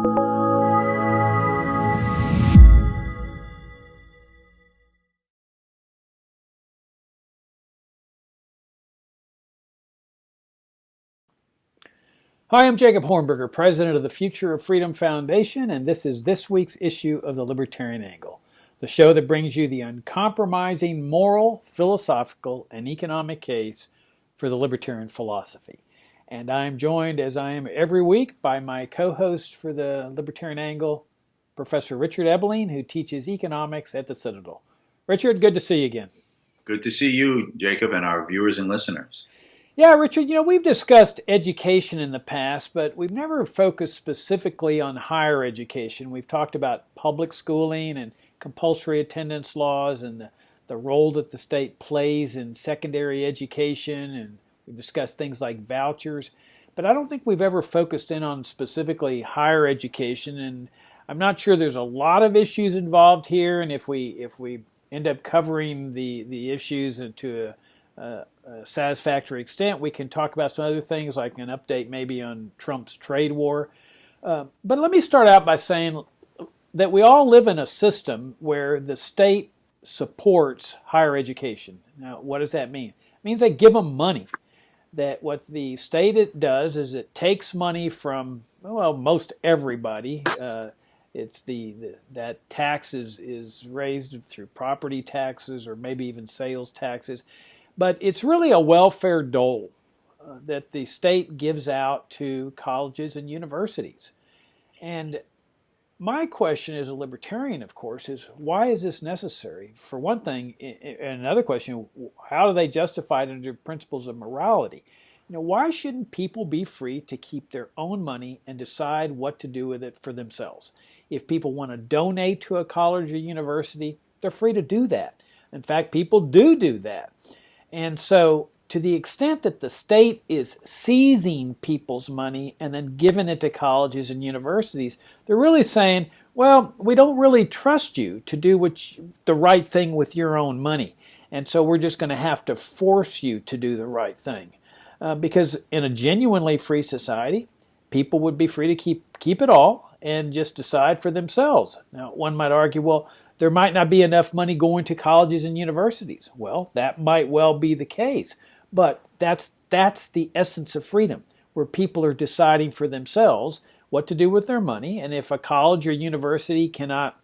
Hi, I'm Jacob Hornberger, president of the Future of Freedom Foundation, and this is this week's issue of the Libertarian Angle, the show that brings you the uncompromising moral, philosophical, and economic case for the libertarian philosophy. And I'm joined, as I am every week, by my co-host for the Libertarian Angle, Professor Richard Ebeling, who teaches economics at the Citadel. Richard, good to see you again. Good to see you, Jacob, and our viewers and listeners. Yeah, Richard, we've discussed education in the past, but we've never focused specifically on higher education. We've talked about public schooling and compulsory attendance laws and the role that the state plays in secondary education, and we've discussed things like vouchers. But I don't think we've ever focused in on specifically higher education, and I'm not sure there's a lot of issues involved here, and if we end up covering the issues to a satisfactory extent, we can talk about some other things like an update maybe on Trump's trade war. But let me start out by saying that we all live in a system where the state supports higher education. Now, what does that mean? It means they give them money. That what the state does is it takes money from, well, most everybody. It's that tax is raised through property taxes or maybe even sales taxes. But it's really a welfare dole that the state gives out to colleges and universities. And my question as a libertarian, of course, is why is this necessary? For one thing, and another question, how do they justify it under principles of morality? Why shouldn't people be free to keep their own money and decide what to do with it for themselves? If people want to donate to a college or university, they're free to do that. In fact, people do that. And so to the extent that the state is seizing people's money and then giving it to colleges and universities, they're really saying, well, we don't really trust you to do the right thing with your own money. And so we're just going to have to force you to do the right thing. Because in a genuinely free society, people would be free to keep it all and just decide for themselves. Now, one might argue, well, there might not be enough money going to colleges and universities. Well, that might well be the case, but that's the essence of freedom, where people are deciding for themselves what to do with their money, and if a college or university cannot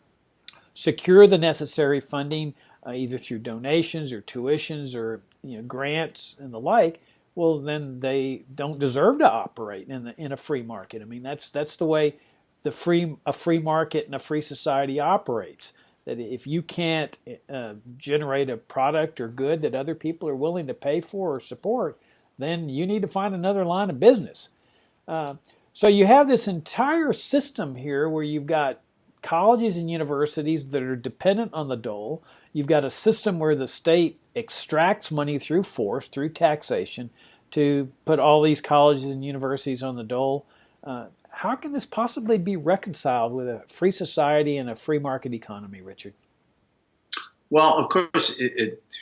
secure the necessary funding, either through donations or tuitions or grants and the like, well, then they don't deserve to operate in a free market. I mean, that's the way a free market and a free society operates. That if you can't generate a product or good that other people are willing to pay for or support, then you need to find another line of business. So you have this entire system here where you've got colleges and universities that are dependent on the dole. You've got a system where the state extracts money through force, through taxation, to put all these colleges and universities on the dole. How can this possibly be reconciled with a free society and a free market economy, Richard? Well, of course,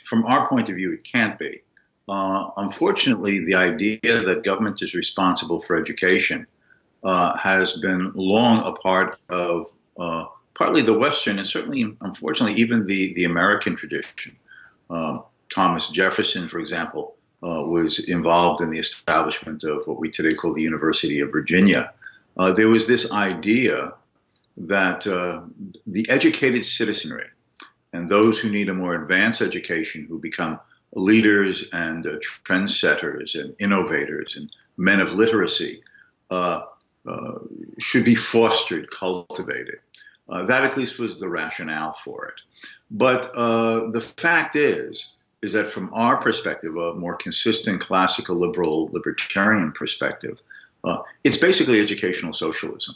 from our point of view, it can't be. Unfortunately, the idea that government is responsible for education has been long a part of partly the Western and certainly, unfortunately, even the American tradition. Thomas Jefferson, for example, was involved in the establishment of what we today call the University of Virginia. There was this idea that the educated citizenry and those who need a more advanced education, who become leaders and trendsetters and innovators and men of literacy, should be fostered, cultivated. That at least was the rationale for it. But the fact is that from our perspective, a more consistent classical liberal libertarian perspective, it's basically educational socialism.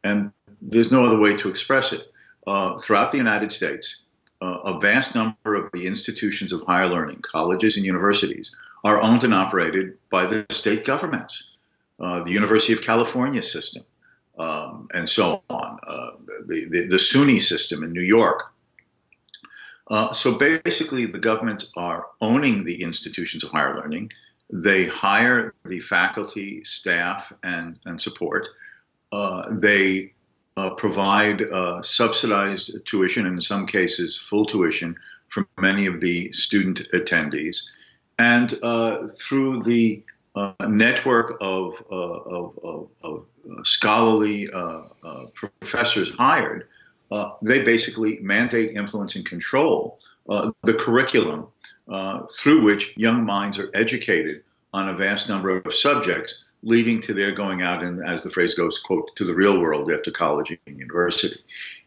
And there's no other way to express it. Throughout the United States, a vast number of the institutions of higher learning, colleges and universities, are owned and operated by the state governments. The University of California system, and so on, the SUNY system in New York. So basically, the governments are owning the institutions of higher learning. They hire the faculty, staff, and support. They provide subsidized tuition, in some cases full tuition, for many of the student attendees. And through the network of scholarly professors hired, they basically mandate, influence, and control the curriculum through which young minds are educated on a vast number of subjects, leading to their going out and, as the phrase goes, quote, to the real world after college and university.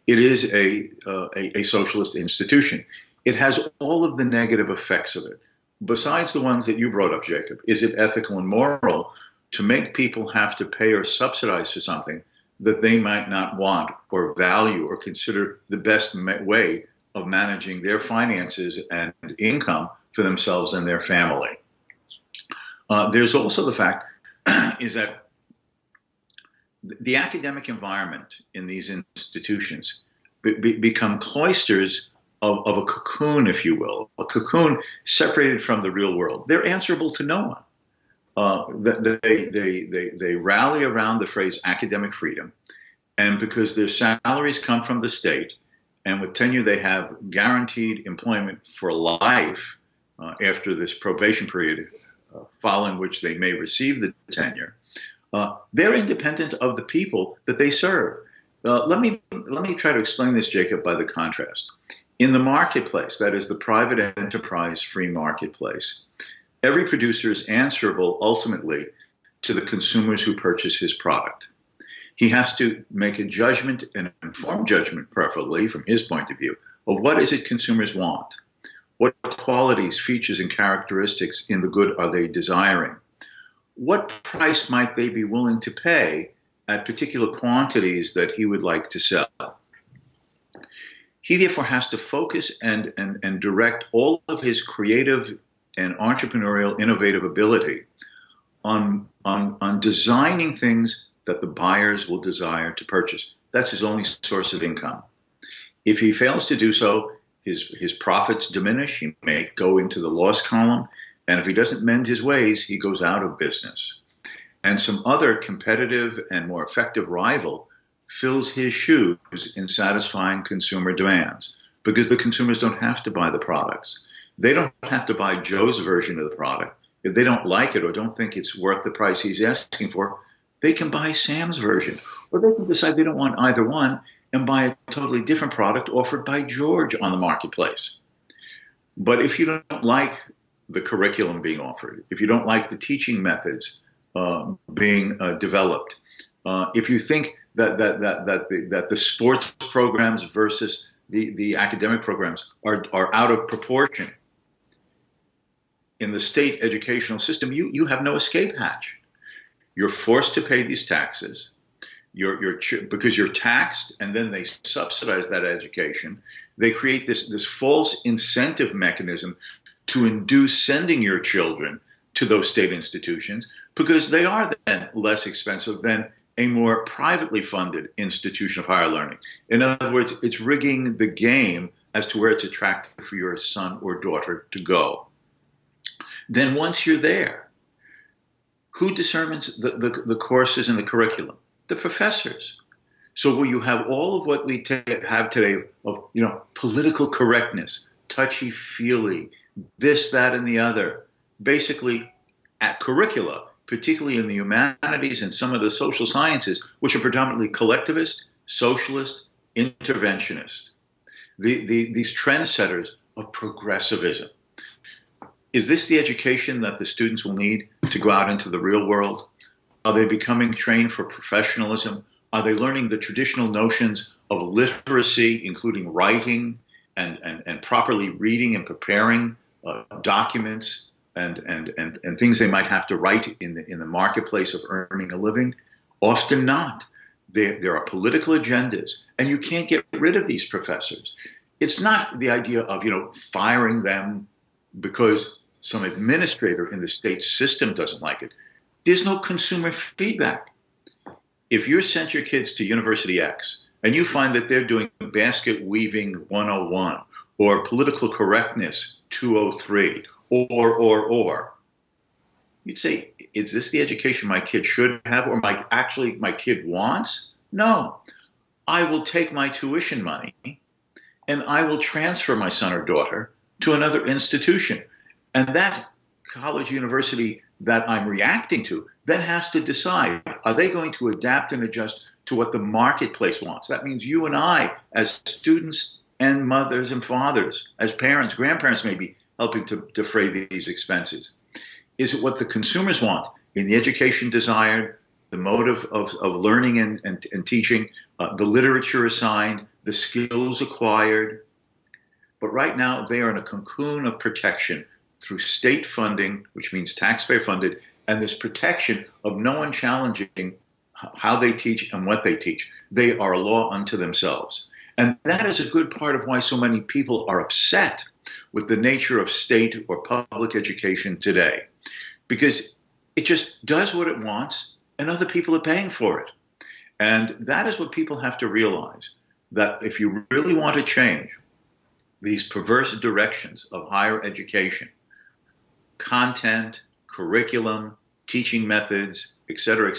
It is a socialist institution. It has all of the negative effects of it. Besides the ones that you brought up, Jacob, is it ethical and moral to make people have to pay or subsidize for something that they might not want or value or consider the best way of managing their finances and income for themselves and their family? There's also the fact is that the academic environment in these institutions become cloisters of a cocoon, if you will, a cocoon separated from the real world. They're answerable to no one. They rally around the phrase academic freedom, and because their salaries come from the state, and with tenure they have guaranteed employment for life after this probation period, following which they may receive the tenure, they're independent of the people that they serve. Let me try to explain this, Jacob, by the contrast. In the marketplace, that is the private enterprise free marketplace, every producer is answerable ultimately to the consumers who purchase his product. He has to make a judgment, an informed judgment, preferably from his point of view, of what is it consumers want. What qualities, features, and characteristics in the good are they desiring? What price might they be willing to pay at particular quantities that he would like to sell? He therefore has to focus and direct all of his creative and entrepreneurial innovative ability on designing things that the buyers will desire to purchase. That's his only source of income. If he fails to do so, his profits diminish. He may go into the loss column. And if he doesn't mend his ways, he goes out of business. And some other competitive and more effective rival fills his shoes in satisfying consumer demands, because the consumers don't have to buy the products. They don't have to buy Joe's version of the product. If they don't like it or don't think it's worth the price he's asking for, they can buy Sam's version. Or they can decide they don't want either one and buy a totally different product offered by George on the marketplace. But if you don't like the curriculum being offered, if you don't like the teaching methods being developed, if you think that the sports programs versus the academic programs are out of proportion in the state educational system, you have no escape hatch. You're forced to pay these taxes. Because you're taxed, and then they subsidize that education. They create this false incentive mechanism to induce sending your children to those state institutions, because they are then less expensive than a more privately funded institution of higher learning. In other words, it's rigging the game as to where it's attractive for your son or daughter to go. Then once you're there, who determines the courses and the curriculum? The professors. So where you have all of what we have today of, political correctness, touchy-feely, this, that, and the other, basically at curricula, particularly in the humanities and some of the social sciences, which are predominantly collectivist, socialist, interventionist. These trendsetters of progressivism. Is this the education that the students will need to go out into the real world? Are they becoming trained for professionalism? Are they learning the traditional notions of literacy, including writing and properly reading and preparing documents and things they might have to write in the marketplace of earning a living? Often not. There are political agendas, and you can't get rid of these professors. It's not the idea of firing them because some administrator in the state system doesn't like it. There's no consumer feedback. If you sent your kids to University X and you find that they're doing basket weaving 101 or political correctness 203 or, you'd say, is this the education my kid should have, or my kid wants? No. I will take my tuition money and I will transfer my son or daughter to another institution. And that college, university that I'm reacting to then has to decide, are they going to adapt and adjust to what the marketplace wants? That means you and I, as students and mothers and fathers, as parents, grandparents, may be helping to defray these expenses. Is it what the consumers want in the education desired, the mode of learning and teaching, the literature assigned, the skills acquired? But right now, they are in a cocoon of protection through state funding, which means taxpayer funded, and this protection of no one challenging how they teach and what they teach. They are a law unto themselves. And that is a good part of why so many people are upset with the nature of state or public education today, because it just does what it wants and other people are paying for it. And that is what people have to realize, that if you really want to change these perverse directions of higher education, content, curriculum, teaching methods, et cetera,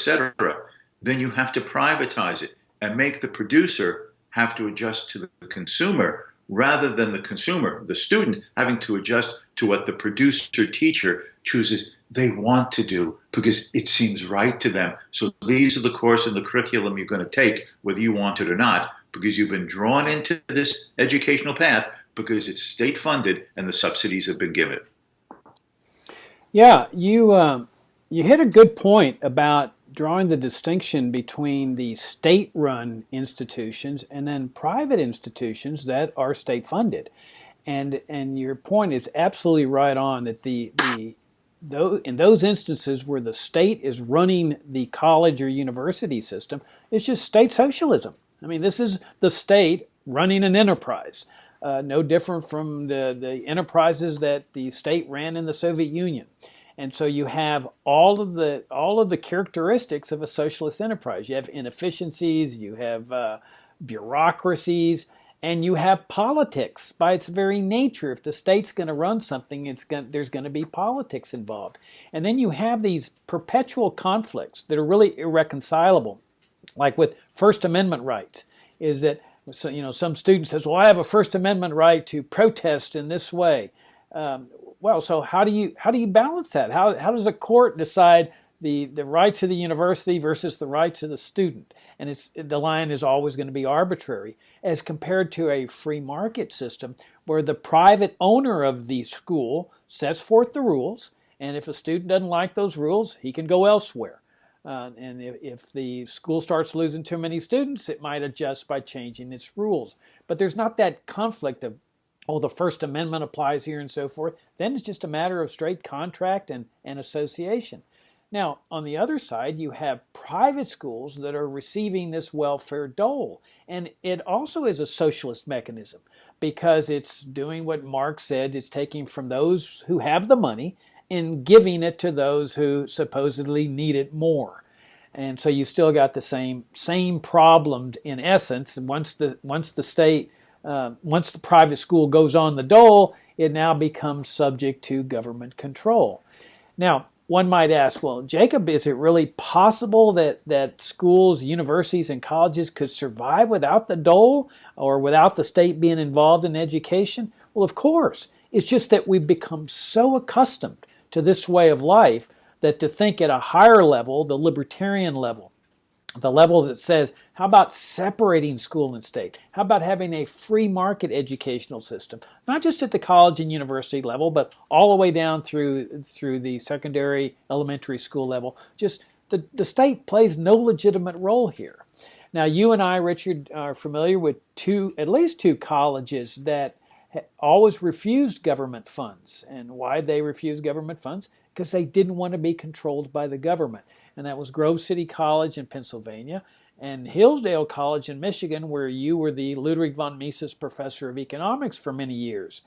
then you have to privatize it and make the producer have to adjust to the consumer rather than the consumer, the student, having to adjust to what the producer teacher chooses they want to do because it seems right to them. So these are the course and the curriculum you're going to take, whether you want it or not, because you've been drawn into this educational path because it's state funded and the subsidies have been given. Yeah, you hit a good point about drawing the distinction between the state-run institutions and then private institutions that are state-funded, and your point is absolutely right on, that in those instances where the state is running the college or university system, it's just state socialism. I mean, this is the state running an enterprise, no different from the enterprises that the state ran in the Soviet Union. And so you have all of the characteristics of a socialist enterprise. You have inefficiencies, you have bureaucracies, and you have politics by its very nature. If the state's going to run something, there's going to be politics involved. And then you have these perpetual conflicts that are really irreconcilable, like with First Amendment rights. Is that, so, some student says, well, I have a First Amendment right to protest in this way. Well, so how do you balance that? How does a court decide the rights of the university versus the rights of the student? And the line is always going to be arbitrary, as compared to a free market system where the private owner of the school sets forth the rules, and if a student doesn't like those rules, he can go elsewhere. And if the school starts losing too many students, it might adjust by changing its rules. But there's not that conflict of, oh, the First Amendment applies here and so forth. Then it's just a matter of straight contract and association. Now, on the other side, you have private schools that are receiving this welfare dole. And it also is a socialist mechanism because it's doing what Marx said. It's taking from those who have the money and giving it to those who supposedly need it more. And so you still got the same problem in essence. Once the private school goes on the dole, it now becomes subject to government control. Now, one might ask, well, Jacob, is it really possible that schools, universities, and colleges could survive without the dole or without the state being involved in education? Well, of course. It's just that we've become so accustomed to this way of life that to think at a higher level, the libertarian level, the level that says, how about separating school and state? How about having a free market educational system? Not just at the college and university level, but all the way down through the secondary, elementary school level. Just the state plays no legitimate role here. Now, you and I, Richard, are familiar with at least two colleges that always refused government funds. And why they refused government funds? Because they didn't want to be controlled by the government. And that was Grove City College in Pennsylvania and Hillsdale College in Michigan, where you were the Ludwig von Mises Professor of Economics for many years.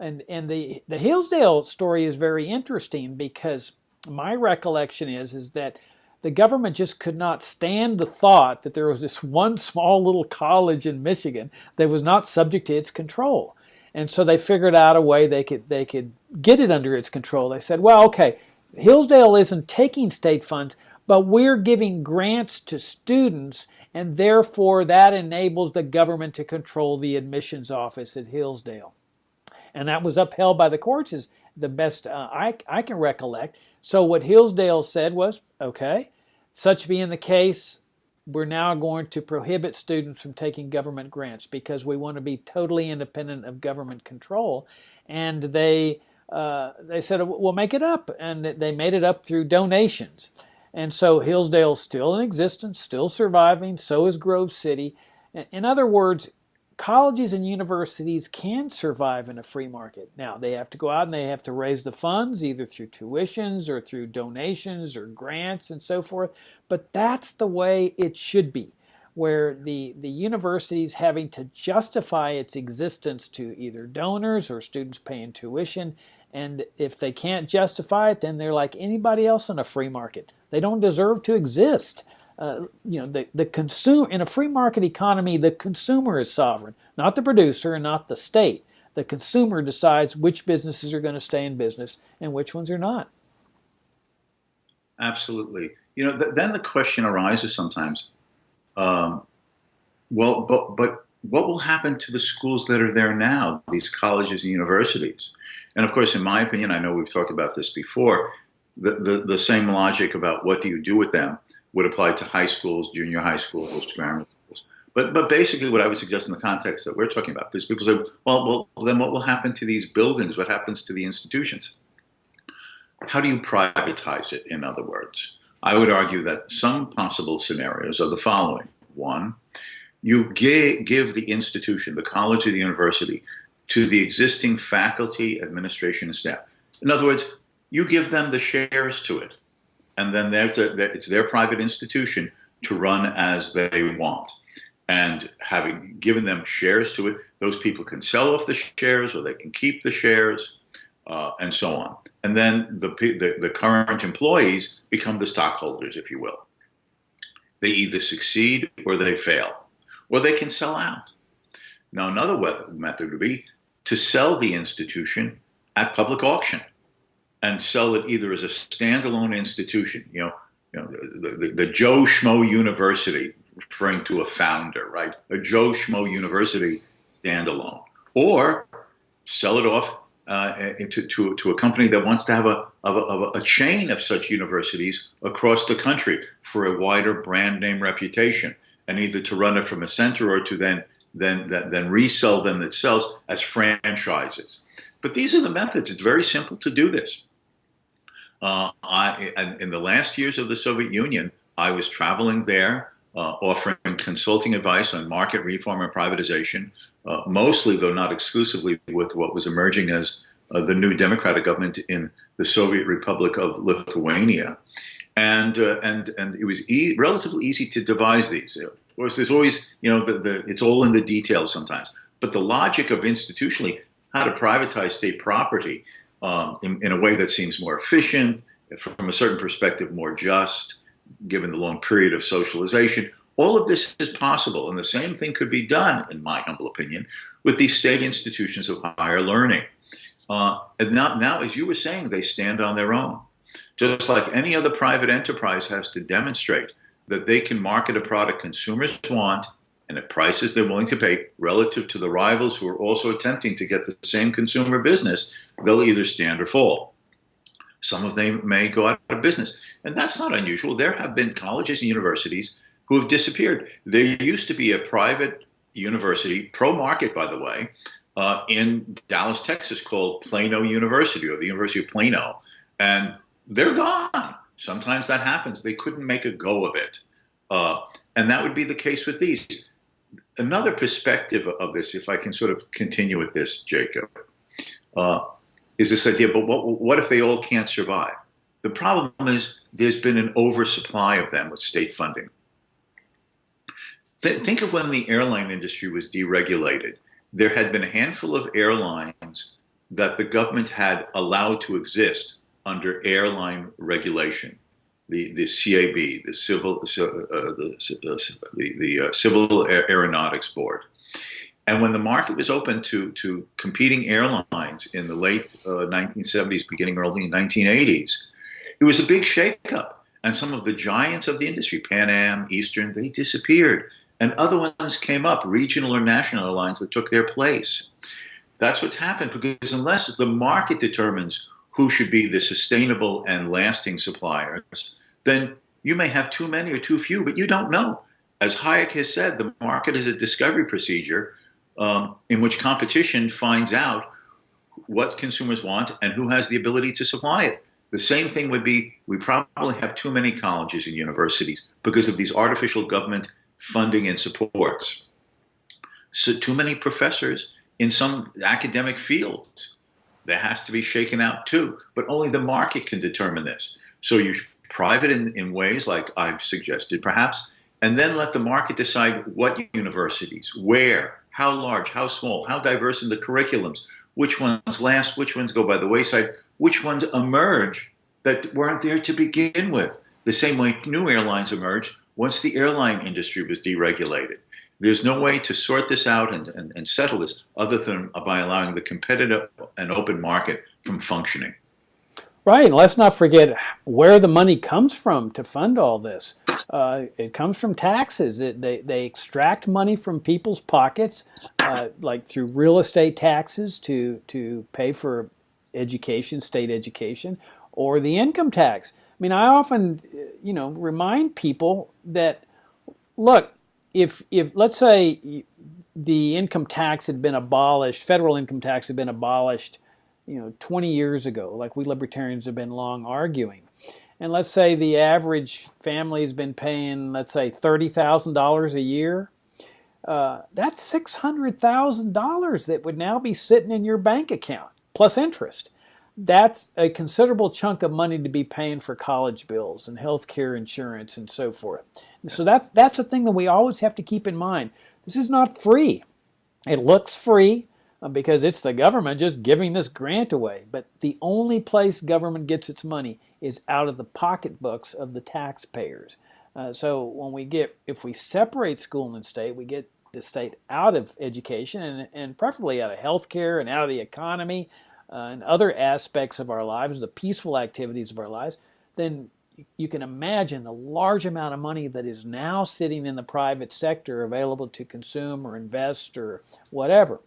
And the Hillsdale story is very interesting because my recollection is that the government just could not stand the thought that there was this one small little college in Michigan that was not subject to its control. And so they figured out a way they could get it under its control. They said, well, okay, Hillsdale isn't taking state funds, but we're giving grants to students, and therefore that enables the government to control the admissions office at Hillsdale. And that was upheld by the courts, is the best I can recollect. So what Hillsdale said was, okay, such being the case, we're now going to prohibit students from taking government grants because we want to be totally independent of government control. And they said, we'll make it up. And they made it up through donations. And so Hillsdale's still in existence, still surviving. So is Grove City. In other words, colleges and universities can survive in a free market. Now, they have to go out and they have to raise the funds, either through tuitions or through donations or grants and so forth. But that's the way it should be, where the university's having to justify its existence to either donors or students paying tuition. And if they can't justify it, then they're like anybody else in a free market. They don't deserve to exist. The consumer in a free market economy, the consumer is sovereign, not the producer and not the state. The consumer decides which businesses are going to stay in business and which ones are not. Absolutely. Then the question arises sometimes. But what will happen to the schools that are there now, these colleges and universities? And of course, in my opinion, I know we've talked about this before. The same logic about what do you do with them would apply to high schools, junior high schools, grammar schools. But basically what I would suggest in the context that we're talking about, because people say, well, then what will happen to these buildings? What happens to the institutions? How do you privatize it, in other words? I would argue that some possible scenarios are the following. One, you give the institution, the college or the university, to the existing faculty, administration, and staff. In other words, you give them the shares to it. And then it's their private institution to run as they want. And having given them shares to it, those people can sell off the shares or they can keep the shares and so on. And then the current employees become the stockholders, if you will. They either succeed or they fail, or they can sell out. Now, another method would be to sell the institution at public auction. And sell it either as a standalone institution, the Joe Schmo University, referring to a founder, right? A Joe Schmo University standalone, or sell it off to a company that wants to have a chain of such universities across the country for a wider brand name reputation, and either to run it from a center or to then resell them themselves as franchises. But these are the methods. It's very simple to do this. In the last years of the Soviet Union, I was traveling there, offering consulting advice on market reform and privatization, mostly, though not exclusively, with what was emerging as the new democratic government in the Soviet Republic of Lithuania. And it was relatively easy to devise these. Of course, there's always, it's all in the details sometimes. But the logic of institutionally how to privatize state property in a way that seems more efficient, from a certain perspective more just, given the long period of socialization. All of this is possible, and the same thing could be done, in my humble opinion, with these state institutions of higher learning. And now, as you were saying, they stand on their own. Just like any other private enterprise has to demonstrate that they can market a product consumers want and at prices they're willing to pay relative to the rivals who are also attempting to get the same consumer business, they'll either stand or fall. Some of them may go out of business. And that's not unusual. There have been colleges and universities who have disappeared. There used to be a private university, pro-market, by the way, in Dallas, Texas, called Plano University, or the University of Plano. And they're gone. Sometimes that happens. They couldn't make a go of it. And that would be the case with these. Another perspective of this, if I can sort of continue with this, Jacob, is this idea, but what if they all can't survive? The problem is there's been an oversupply of them with state funding. Think of when the airline industry was deregulated. There had been a handful of airlines that the government had allowed to exist under airline regulation. The CAB, the Civil Aeronautics Board. And when the market was open to competing airlines in the late 1970s, beginning early 1980s, It was a big shakeup. And some of the giants of the industry, Pan Am, Eastern, they disappeared. And other ones came up, regional or national airlines that took their place. That's what's happened, because unless the market determines who should be the sustainable and lasting suppliers, then you may have too many or too few, but you don't know. As Hayek has said, the market is a discovery procedure in which competition finds out what consumers want and who has the ability to supply it. The same thing would be, we probably have too many colleges and universities because of these artificial government funding and supports. So too many professors in some academic fields. That has to be shaken out too, but only the market can determine this. So you should private in ways like I've suggested perhaps, and then let the market decide what universities, where, how large, how small, how diverse in the curriculums, which ones last, which ones go by the wayside, which ones emerge that weren't there to begin with. The same way new airlines emerged once the airline industry was deregulated. There's no way to sort this out and settle this other than by allowing the competitive and open market from functioning. Right. And let's not forget where the money comes from to fund all this. It comes from taxes. They extract money from people's pockets, like through real estate taxes to pay for education, state education, or the income tax. I mean, I often, remind people that, look, if let's say the income tax had been abolished, federal income tax had been abolished, 20 years ago, like we libertarians have been long arguing, and let's say the average family has been paying, let's say, $30,000 a year, that's $600,000 that would now be sitting in your bank account, plus interest. That's a considerable chunk of money to be paying for college bills and health care insurance and so forth. So that's a thing that we always have to keep in mind. This is not free. It looks free because it's the government just giving this grant away. But the only place government gets its money is out of the pocketbooks of the taxpayers. So if we separate school and state, we get the state out of education and preferably out of health care and out of the economy and other aspects of our lives, the peaceful activities of our lives, then you can imagine the large amount of money that is now sitting in the private sector available to consume or invest or whatever.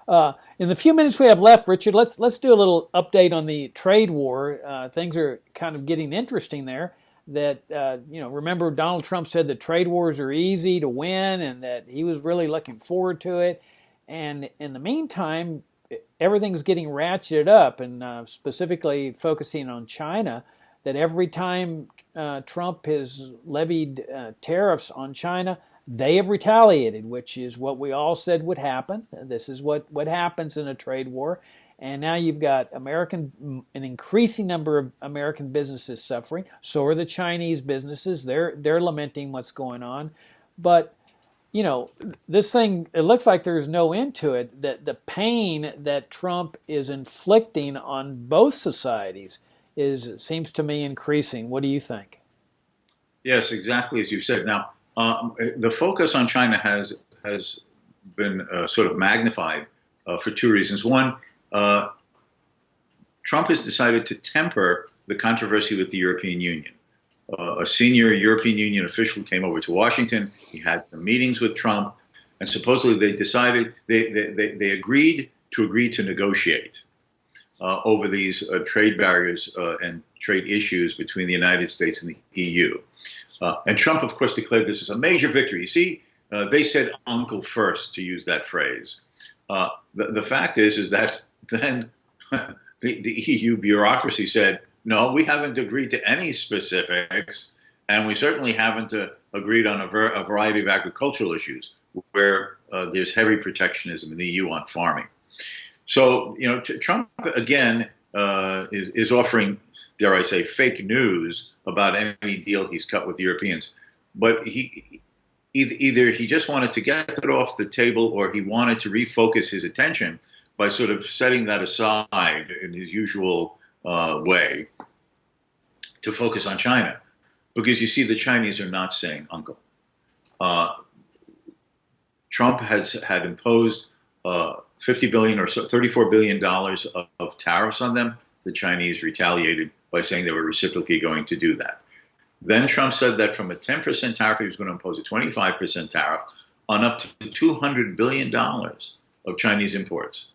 In the few minutes we have left, Richard, let's do a little update on the trade war. Things are kind of getting interesting there. That remember Donald Trump said that trade wars are easy to win and that he was really looking forward to it. And in the meantime, everything's getting ratcheted up, and specifically focusing on China, that every time Trump has levied tariffs on China, they have retaliated, which is what we all said would happen. This is what happens in a trade war. And now you've got an increasing number of American businesses suffering. So are the Chinese businesses. They're lamenting what's going on. But this thing, it looks like there's no end to it, that the pain that Trump is inflicting on both societies seems to me increasing. What do you think? Yes, exactly as you said. Now, the focus on China has been sort of magnified for two reasons. One, Trump has decided to temper the controversy with the European Union. A senior European Union official came over to Washington. He had meetings with Trump, and supposedly they decided they agreed to negotiate over these trade barriers and trade issues between the United States and the EU. And Trump, of course, declared this as a major victory. You see, they said "uncle" first, to use that phrase. The fact is that then the EU bureaucracy said, no, we haven't agreed to any specifics, and we certainly haven't agreed on a variety of agricultural issues where there's heavy protectionism in the EU on farming. So, Trump, again, is offering, dare I say, fake news about any deal he's cut with the Europeans. But either he just wanted to get it off the table, or he wanted to refocus his attention by sort of setting that aside in his usual way to focus on China. Because you see, the Chinese are not saying uncle. Trump had imposed $50 billion or so, $34 billion of tariffs on them. The Chinese retaliated by saying they were reciprocally going to do that. Then Trump said that from a 10% tariff, he was going to impose a 25% tariff on up to $200 billion of Chinese imports.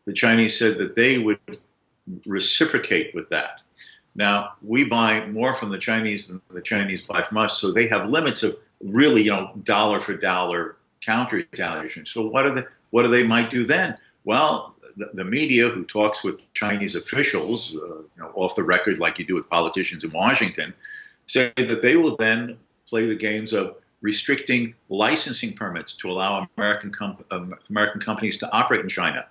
The Chinese said that they would reciprocate with that. Now, we buy more from the Chinese than the Chinese buy from us, so they have limits of really, dollar for dollar counter retaliation. So what do they might do then? Well, the media, who talks with Chinese officials, off the record like you do with politicians in Washington, say that they will then play the games of restricting licensing permits to allow American companies to operate in China,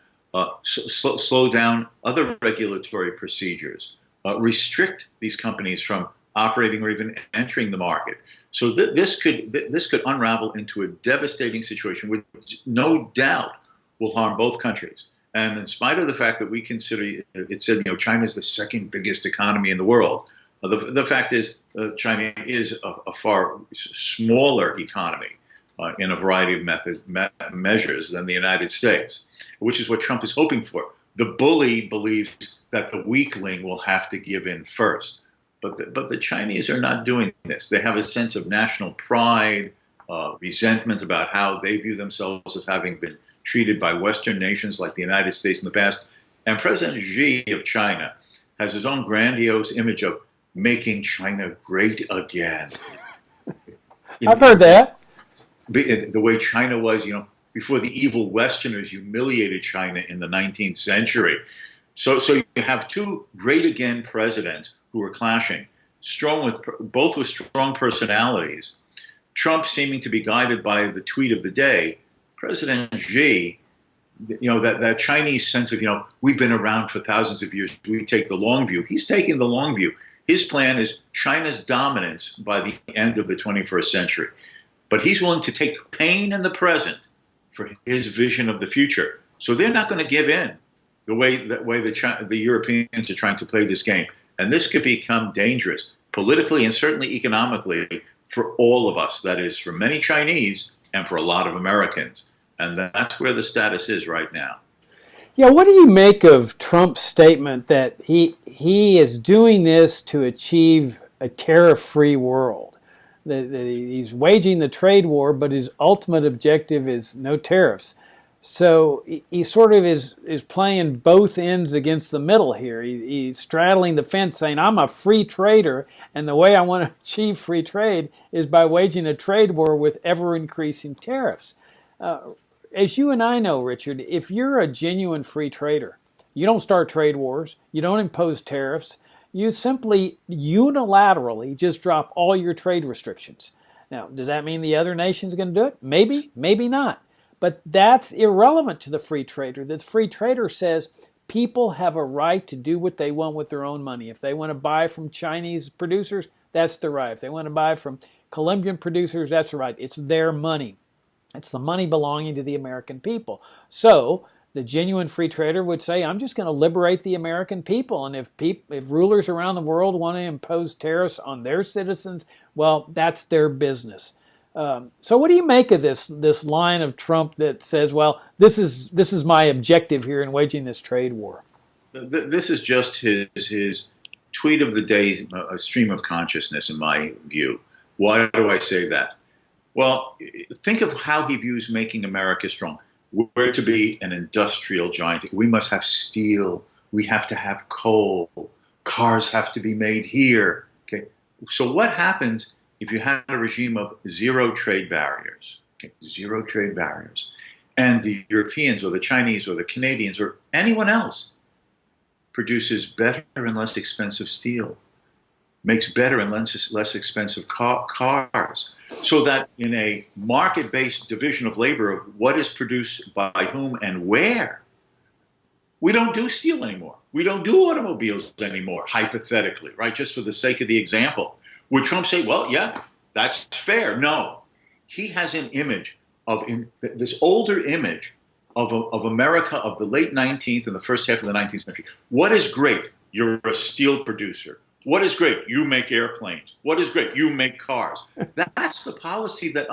slow down other regulatory procedures, restrict these companies from operating or even entering the market. So this could unravel into a devastating situation, which no doubt will harm both countries. And in spite of the fact that we consider it said, China is the second biggest economy in the world, the fact is China is a far smaller economy in a variety of measures than the United States, which is what Trump is hoping for. The bully believes that the weakling will have to give in first. But the Chinese are not doing this. They have a sense of national pride, resentment about how they view themselves as having been treated by Western nations like the United States in the past. And President Xi of China has his own grandiose image of making China great again. I've heard that. The way China was, before the evil Westerners humiliated China in the 19th century. So you have two great again presidents who are clashing, both with strong personalities. Trump seeming to be guided by the tweet of the day. President Xi, that Chinese sense of, we've been around for thousands of years, we take the long view. He's taking the long view. His plan is China's dominance by the end of the 21st century. But he's willing to take pain in the present for his vision of the future. So they're not going to give in the way the Europeans are trying to play this game. And this could become dangerous politically and certainly economically for all of us. That is, for many Chinese and for a lot of Americans. And that's where the status is right now. Yeah, what do you make of Trump's statement that he is doing this to achieve a tariff-free world? That he's waging the trade war, but his ultimate objective is no tariffs. So he sort of is playing both ends against the middle here. He's straddling the fence saying, I'm a free trader, and the way I want to achieve free trade is by waging a trade war with ever-increasing tariffs. As you and I know, Richard, if you're a genuine free trader, you don't start trade wars, you don't impose tariffs, you simply unilaterally just drop all your trade restrictions. Now, does that mean the other nation's going to do it? Maybe, maybe not. But that's irrelevant to the free trader. The free trader says people have a right to do what they want with their own money. If they want to buy from Chinese producers, that's their right. If they want to buy from Colombian producers, that's their right. It's their money. It's the money belonging to the American people. So the genuine free trader would say, I'm just going to liberate the American people. And if rulers around the world want to impose tariffs on their citizens, well, that's their business. So what do you make of this line of Trump that says, well, this is my objective here in waging this trade war? This is just his tweet of the day, a stream of consciousness, in my view. Why do I say that? Well, think of how he views making America strong. We're to be an industrial giant. We must have steel. We have to have coal. Cars have to be made here. Okay. So what happens if you have a regime of zero trade barriers? Okay. Zero trade barriers. And the Europeans or the Chinese or the Canadians or anyone else produces better and less expensive steel, makes better and less expensive cars, so that in a market-based division of labor of what is produced by whom and where, we don't do steel anymore. We don't do automobiles anymore, hypothetically, right? Just for the sake of the example. Would Trump say, well, yeah, that's fair? No. He has an image this older image of America of the late 19th and the first half of the 19th century. What is great? You're a steel producer. What is great? You make airplanes. What is great? You make cars. That's the policy that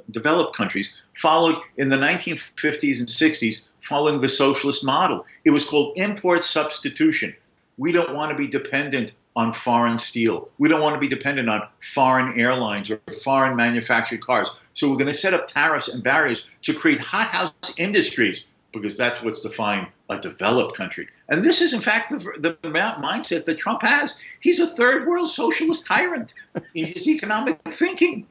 developed countries followed in the 1950s and 60s, following the socialist model. It was called import substitution. we don't want to be dependent on foreign steel. We don't want to be dependent on foreign airlines or foreign manufactured cars. So we're going to set up tariffs and barriers to create hothouse industries, because that's what's defined a developed country. And this is, in fact, the mindset that Trump has. He's a third world socialist tyrant in his economic thinking.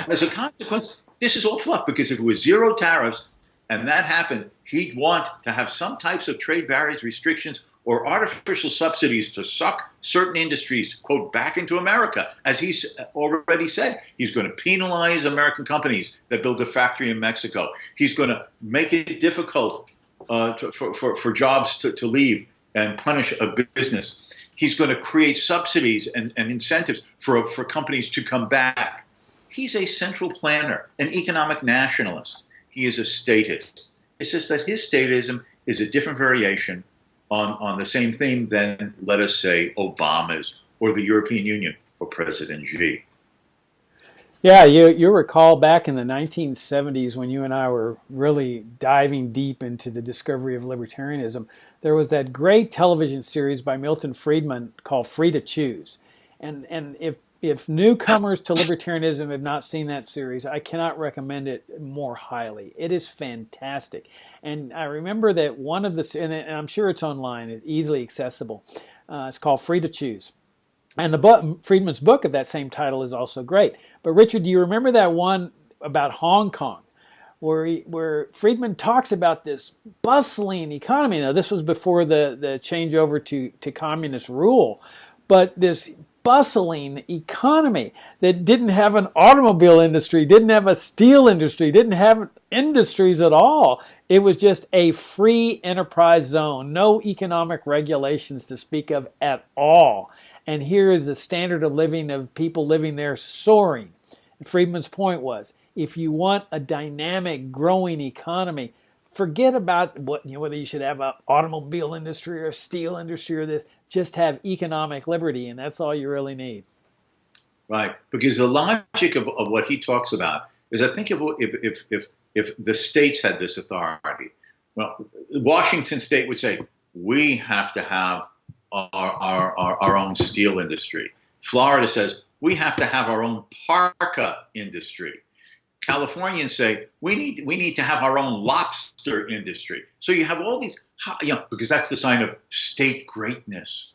As a consequence, this is all fluff, because if it was zero tariffs and that happened, he'd want to have some types of trade barriers, restrictions, or artificial subsidies to suck certain industries, quote, back into America. As he's already said, he's going to penalize American companies that build a factory in Mexico. He's going to make it difficult for jobs to leave and punish a business. He's going to create subsidies and incentives for companies to come back. He's a central planner, an economic nationalist. He is a statist. It's just that his statism is a different variation on the same theme than, let us say, Obama's or the European Union or President Xi. Yeah, you recall back in the 1970s when you and I were really diving deep into the discovery of libertarianism, there was that great television series by Milton Friedman called Free to Choose. And if newcomers to libertarianism have not seen that series, I cannot recommend it more highly. It is fantastic. And I remember that one of the, and I'm sure it's online, it's easily accessible. It's called Free to Choose. And the book, Friedman's book of that same title is also great. But Richard, do you remember that one about Hong Kong, where Friedman talks about this bustling economy? Now, this was before the changeover to communist rule, but this bustling economy that didn't have an automobile industry, didn't have a steel industry, didn't have industries at all. It was just a free enterprise zone, no economic regulations to speak of at all. And here is the standard of living of people living there soaring. And Friedman's point was, if you want a dynamic, growing economy, forget about whether you should have an automobile industry or a steel industry or this. Just have economic liberty, and that's all you really need. Right, because the logic of what he talks about is, I think if the states had this authority, well, Washington State would say, we have to have our own steel industry. Florida says, we have to have our own parka industry. Californians say, we need to have our own lobster industry. So you have all these, because that's the sign of state greatness,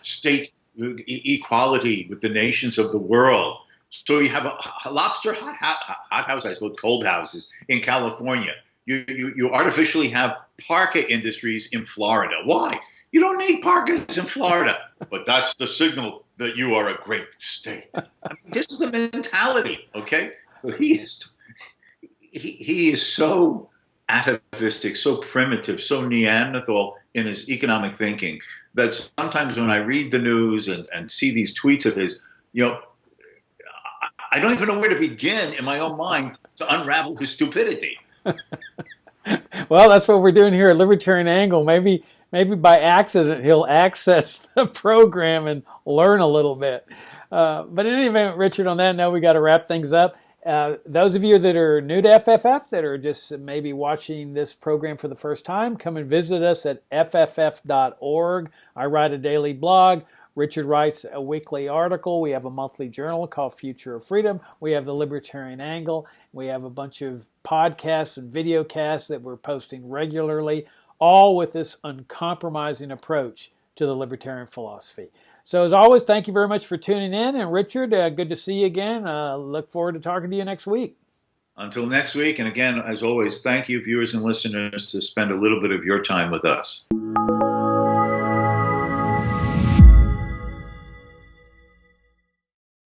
state equality with the nations of the world. So you have a lobster hot house, I suppose, cold houses in California. You artificially have parka industries in Florida. Why? You don't need parkas in Florida, but that's the signal that you are a great state. I mean, this is the mentality, okay? So he is so atavistic, so primitive, so Neanderthal in his economic thinking that sometimes when I read the news and see these tweets of his, I don't even know where to begin in my own mind to unravel his stupidity. Well, that's what we're doing here at Libertarian Angle. Maybe by accident he'll access the program and learn a little bit. But in any event, Richard, on that note, we got to wrap things up. Those of you that are new to FFF, that are just maybe watching this program for the first time, come and visit us at fff.org. I write a daily blog. Richard writes a weekly article. We have a monthly journal called Future of Freedom. We have the Libertarian Angle. We have a bunch of podcasts and videocasts that we're posting regularly, all with this uncompromising approach to the libertarian philosophy. So as always, thank you very much for tuning in. And Richard, good to see you again. Look forward to talking to you next week. Until next week. And again, as always, thank you, viewers and listeners, to spend a little bit of your time with us.